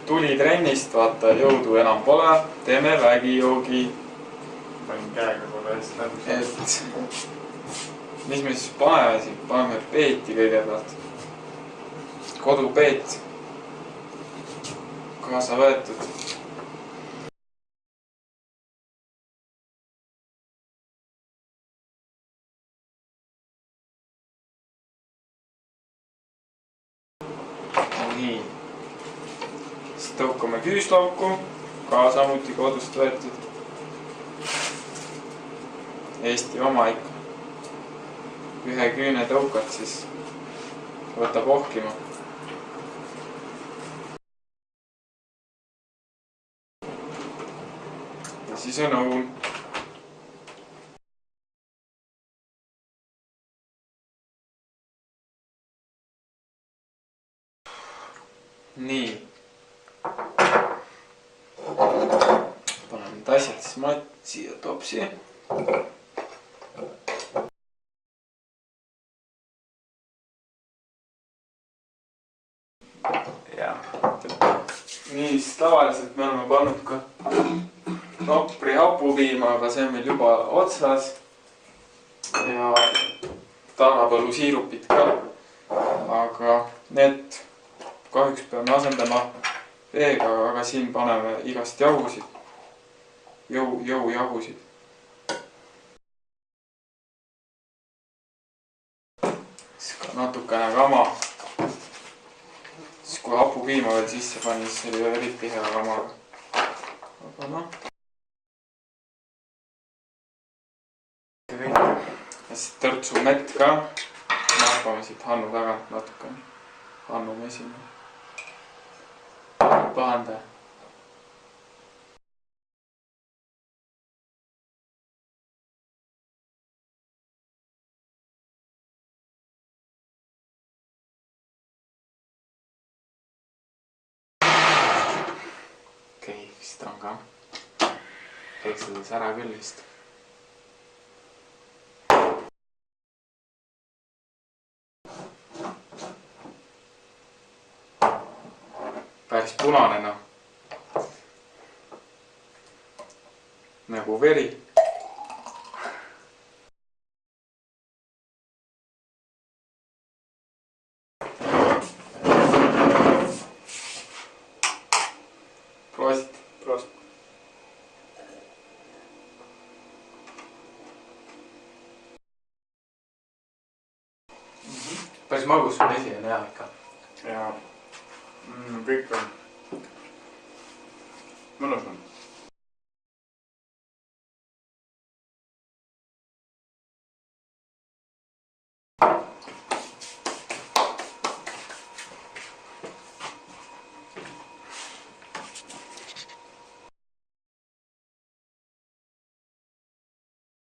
tuli trennist, vaata, jõudu enam pole, teeme vägijoogi. panin käega korra hästi läbi. Mis me siis paneme siin? Paneme peeti kõigepealt. Kodupeet. Kaasa võetud. Nii. Siis tõukame küüslauku, ka samuti kodust võetud. Eesti oma ikka. Ühe küüne tõukad siis võtab ohkima. Ja siis on õun. Nii. Paneme need asjad siis siia topsi. Nii, siis tavaliselt me oleme pannud ka nopri hapupiima, aga see on meil juba otsas. Ja taanapõllu siirupid ka. Aga need kahjuks peame asendama veega, aga siin paneme igast jahusid. Jõujahusid. Siis ka natukene kama. Siis kui hapupiima veel sisse pani, siis oli eriti hea kamaga. Aga noh. Ja siis tõrtsu mett ka. Nahvame siit Hannu tagant natukene. Hannu mesime. Pahanda. Okei, vist on ka. Eksedes ära küll vist. Päris punane, noh. Nagu veri. Prost. Prost. Päris magus vesi on hea ikka. Ja kõik on mõnus on.